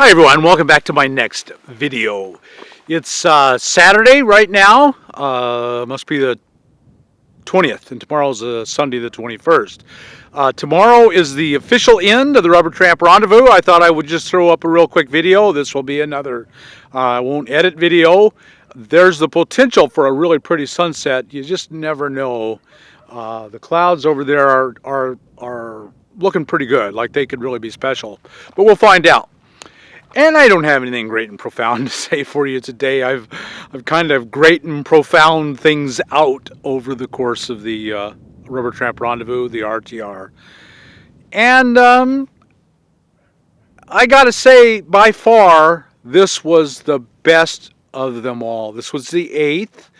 Hi everyone, welcome back to my next video. It's Saturday right now, must be the 20th, and tomorrow's Sunday the 21st. Tomorrow is the official end of the Rubber Tramp Rendezvous. I thought I would just throw up a real quick video. This will be another, I won't edit video. There's the potential for a really pretty sunset. You just never know. The clouds over there are looking pretty good, like they could really be special, but we'll find out. And I don't have anything great and profound to say for you today. I've kind of great and profound things out over the course of the Rubber Tramp Rendezvous, the RTR. And I gotta say, by far, this was the best of them all. This was the 8th.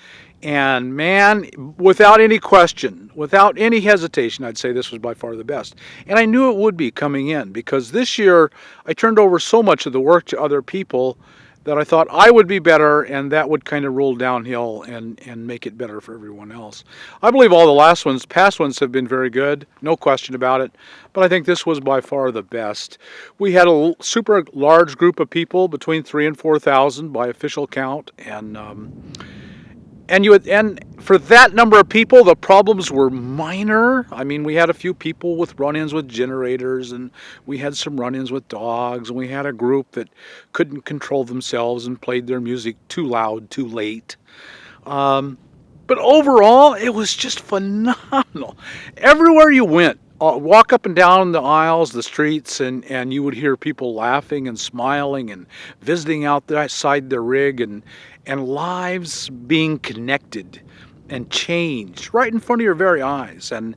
And man, without any question, without any hesitation, I'd say this was by far the best. And I knew it would be coming in, because this year I turned over so much of the work to other people that I thought I would be better, and that would kind of roll downhill and make it better for everyone else. I believe all the past ones have been very good, no question about it, but I think this was by far the best. We had a super large group of people, between 3,000 and 4,000 by official count, and for that number of people, the problems were minor. I mean, we had a few people with run-ins with generators, and we had some run-ins with dogs, and we had a group that couldn't control themselves and played their music too loud, too late. But overall, it was just phenomenal. Everywhere you went, walk up and down the aisles, the streets, and you would hear people laughing and smiling and visiting outside their rig, and lives being connected and changed right in front of your very eyes. And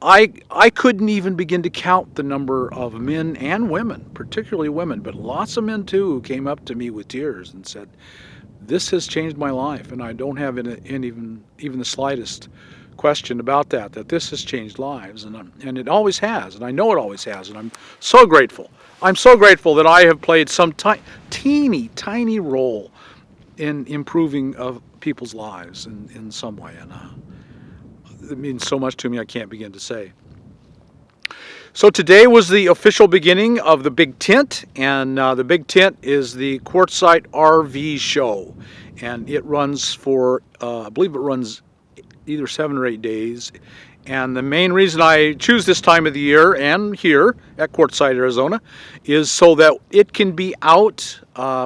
I couldn't even begin to count the number of men and women, particularly women, but lots of men too, who came up to me with tears and said, "This has changed my life," and I don't have even the slightest question about that this has changed lives, and it always has, and I know it always has, and I'm so grateful. I'm so grateful that I have played some tiny role in improving of people's lives in some way, and it means so much to me I can't begin to say. So today was the official beginning of the big tent, and the big tent is the Quartzsite RV show, and it runs for I believe it runs either 7 or 8 days. And the main reason I choose this time of the year and here at Quartzsite, Arizona, is so that it can be out,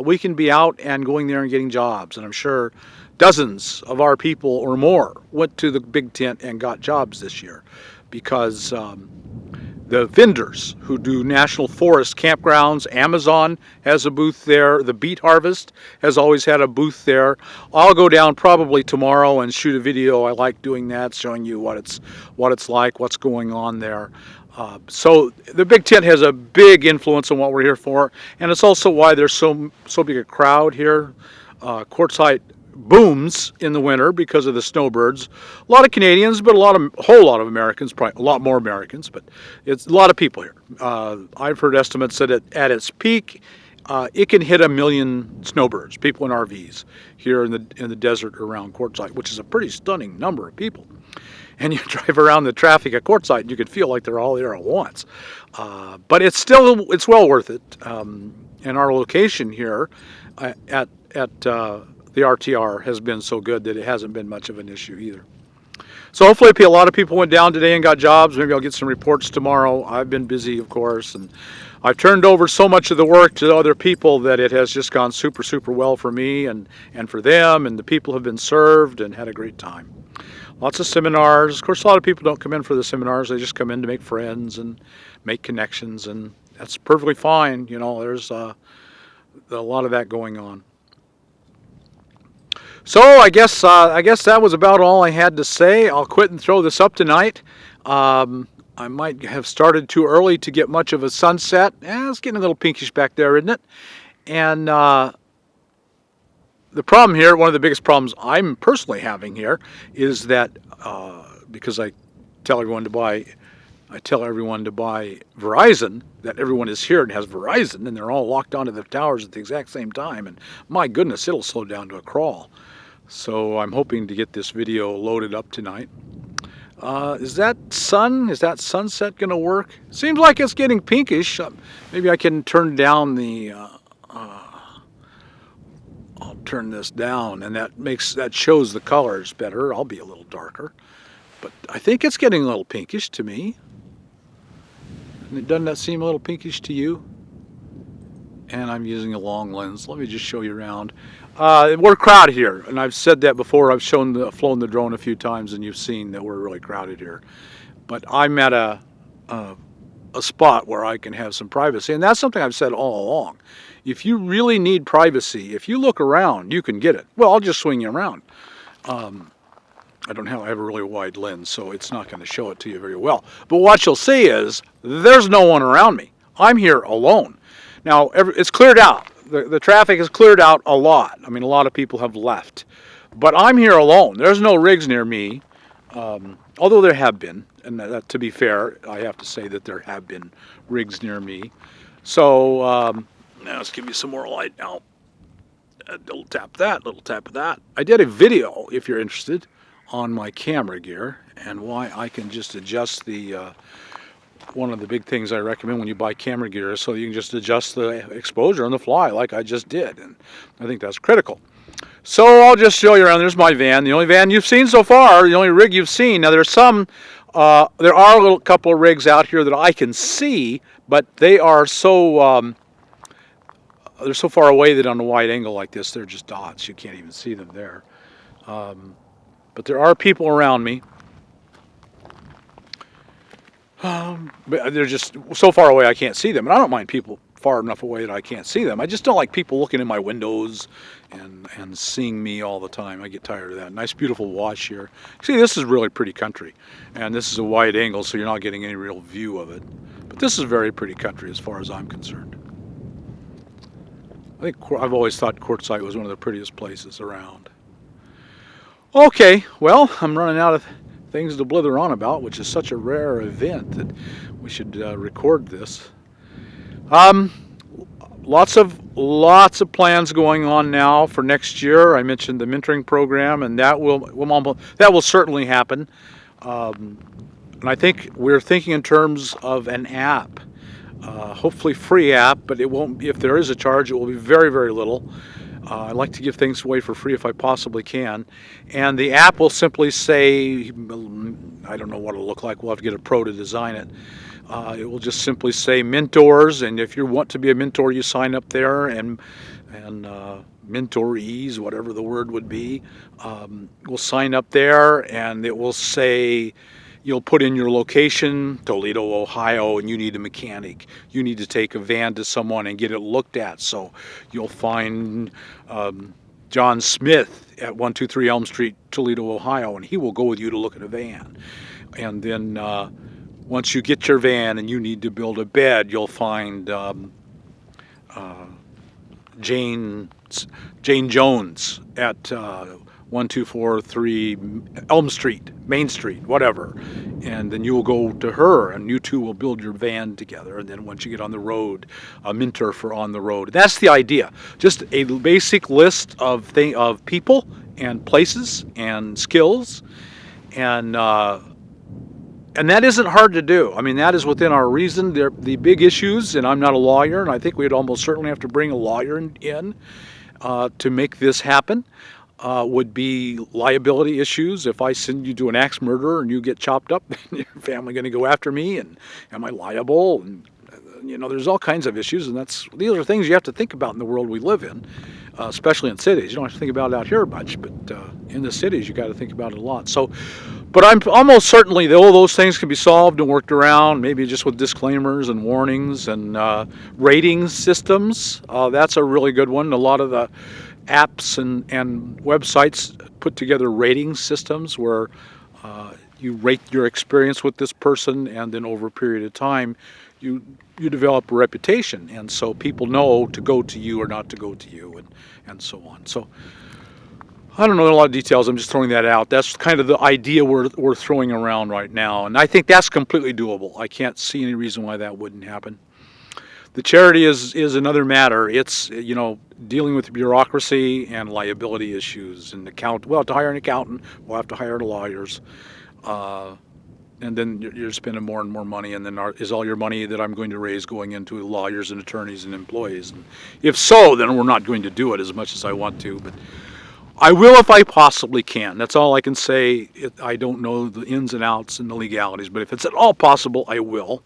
we can be out and going there and getting jobs. And I'm sure dozens of our people or more went to the big tent and got jobs this year, because the vendors who do national forest campgrounds, Amazon has a booth there. The Beet Harvest has always had a booth there. I'll go down probably tomorrow and shoot a video. I like doing that, showing you what it's like, what's going on there. So the big tent has a big influence on what we're here for, and it's also why there's so big a crowd here. Quartzsite booms in the winter because of the snowbirds. A lot of Canadians, but a whole lot of Americans, probably a lot more Americans, but it's a lot of people here. I've heard estimates that at its peak, it can hit 1 million snowbirds, people in RVs here in the desert around Quartzsite, which is a pretty stunning number of people. And you drive around the traffic at Quartzsite, and you could feel like they're all there at once. But it's well worth it. And our location here at the RTR has been so good that it hasn't been much of an issue either. So hopefully a lot of people went down today and got jobs. Maybe I'll get some reports tomorrow. I've been busy, of course, and I've turned over so much of the work to other people that it has just gone super, super well for me and for them, and the people have been served and had a great time. Lots of seminars. Of course, a lot of people don't come in for the seminars. They just come in to make friends and make connections, and that's perfectly fine. You know, there's a lot of that going on. So I guess that was about all I had to say. I'll quit and throw this up tonight. I might have started too early to get much of a sunset. It's getting a little pinkish back there, isn't it? And the problem here, one of the biggest problems I'm personally having here, is that because I tell everyone to buy Verizon, that everyone is here and has Verizon, and they're all locked onto the towers at the exact same time, and my goodness, it'll slow down to a crawl. So I'm hoping to get this video loaded up tonight. Is that sunset going to work? Seems like it's getting pinkish. Maybe I can turn down the I'll turn this down, and that shows the colors better. I'll be a little darker, but I think it's getting a little pinkish to me. Doesn't that seem a little pinkish to you? And I'm using a long lens. Let me just show you around. We're crowded here, and I've said that before. I've flown the drone a few times, and you've seen that we're really crowded here. But I'm at a spot where I can have some privacy, and that's something I've said all along. If you really need privacy, if you look around, you can get it. Well, I'll just swing you around. I have a really wide lens, so it's not going to show it to you very well. But what you'll see is there's no one around me. I'm here alone. Now, it's cleared out. The traffic is cleared out a lot. I mean, a lot of people have left. But I'm here alone. There's no rigs near me, although there have been. And to be fair, I have to say that there have been rigs near me. So now let's give you some more light now. A little tap of that, little tap of that. I did a video, if you're interested, on my camera gear and why I can just adjust the one of the big things I recommend when you buy camera gear is so you can just adjust the exposure on the fly like I just did, and I think that's critical. So I'll just show you around. There's my van, the only van you've seen so far, the only rig you've seen. Now there's there are a couple of rigs out here that I can see, but they are so they're so far away that on a wide angle like this, they're just dots. You can't even see them there. But there are people around me. But they're just so far away I can't see them. And I don't mind people far enough away that I can't see them. I just don't like people looking in my windows and seeing me all the time. I get tired of that. Nice beautiful wash here. See, this is really pretty country. And this is a wide angle, so you're not getting any real view of it. But this is very pretty country as far as I'm concerned. I think I've always thought Quartzsite was one of the prettiest places around. Okay, well, I'm running out of things to blither on about, which is such a rare event that we should record this. Lots of plans going on now for next year. I mentioned the mentoring program, and that will certainly happen. And I think we're thinking in terms of an app, hopefully free app, but it won't. If there is a charge, it will be very, very little. I like to give things away for free if I possibly can. And the app will simply say, I don't know what it'll look like. We'll have to get a pro to design it. It will just simply say mentors, and if you want to be a mentor, you sign up there, and mentorees, whatever the word would be, will sign up there, and it will say, you'll put in your location, Toledo, Ohio, and you need a mechanic. You need to take a van to someone and get it looked at. So you'll find John Smith at 123 Elm Street, Toledo, Ohio, and he will go with you to look at a van. And then once you get your van and you need to build a bed, you'll find Jane Jones at 1243 Elm Street, Main Street, whatever. And then you will go to her, and you two will build your van together. And then once you get on the road, a mentor for on the road. That's the idea. Just a basic list of people and places and skills, and that isn't hard to do. I mean, that is within our reason. The big issues, and I'm not a lawyer, and I think we'd almost certainly have to bring a lawyer in to make this happen. Would be liability issues. If I send you to an axe murderer and you get chopped up, your family going to go after me, and am I liable? And there's all kinds of issues, and these are things you have to think about in the world we live in, especially in cities. You don't have to think about it out here much, but in the cities you got to think about it a lot. So, but I'm almost certainly that all those things can be solved and worked around, maybe just with disclaimers and warnings and rating systems. That's a really good one. A lot of the apps and websites put together rating systems where you rate your experience with this person, and then over a period of time you develop a reputation, and so people know to go to you or not to go to you, and so on. So I don't know a lot of details. I'm just throwing that out. That's kind of the idea we're throwing around right now, and I think that's completely doable. I can't see any reason why that wouldn't happen. The charity is another matter. It's dealing with bureaucracy and liability issues, and to hire an accountant, we'll have to hire the lawyers. and then you're spending more and more money, and then is all your money that I'm going to raise going into lawyers and attorneys and employees? And if so, then we're not going to do it as much as I want to, but I will if I possibly can. That's all I can say. I don't know the ins and outs and the legalities, but if it's at all possible, I will.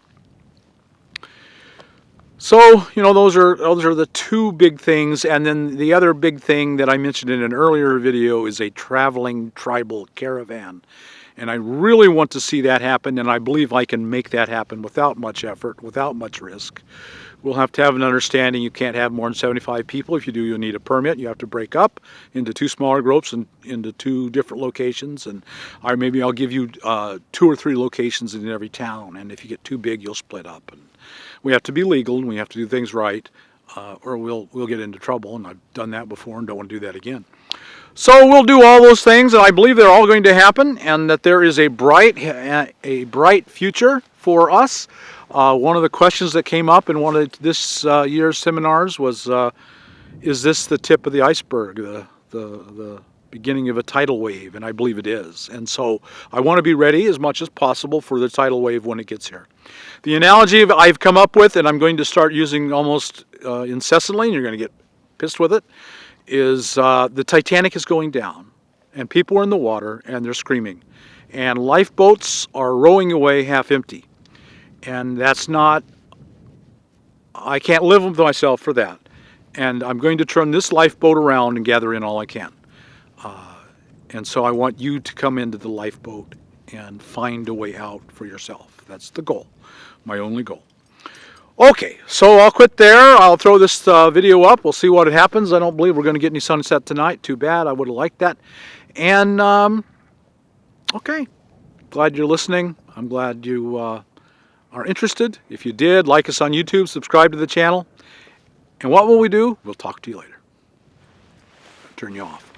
So, those are the two big things, and then the other big thing that I mentioned in an earlier video is a traveling tribal caravan. And I really want to see that happen, and I believe I can make that happen without much effort, without much risk. We'll have to have an understanding you can't have more than 75 people. If you do, you'll need a permit. You have to break up into 2 smaller groups and into 2 different locations. And maybe I'll give you 2 or 3 locations in every town. And if you get too big, you'll split up. And we have to be legal, and we have to do things right, or we'll get into trouble. And I've done that before and don't want to do that again. So we'll do all those things, and I believe they're all going to happen, and that there is a bright future for us. One of the questions that came up in one of this year's seminars was, is this the tip of the iceberg, the beginning of a tidal wave? And I believe it is. And so I want to be ready as much as possible for the tidal wave when it gets here. The analogy I've come up with, and I'm going to start using almost incessantly, and you're going to get pissed with it, is the Titanic is going down, and people are in the water, and they're screaming. And lifeboats are rowing away half empty. And that's not, I can't live with myself for that. And I'm going to turn this lifeboat around and gather in all I can. And so I want you to come into the lifeboat and find a way out for yourself. That's the goal, my only goal. Okay, so I'll quit there. I'll throw this video up. We'll see what happens. I don't believe we're going to get any sunset tonight. Too bad. I would have liked that. And, okay, glad you're listening. I'm glad you are interested. If you did, like us on YouTube, subscribe to the channel. And what will we do? We'll talk to you later. Turn you off.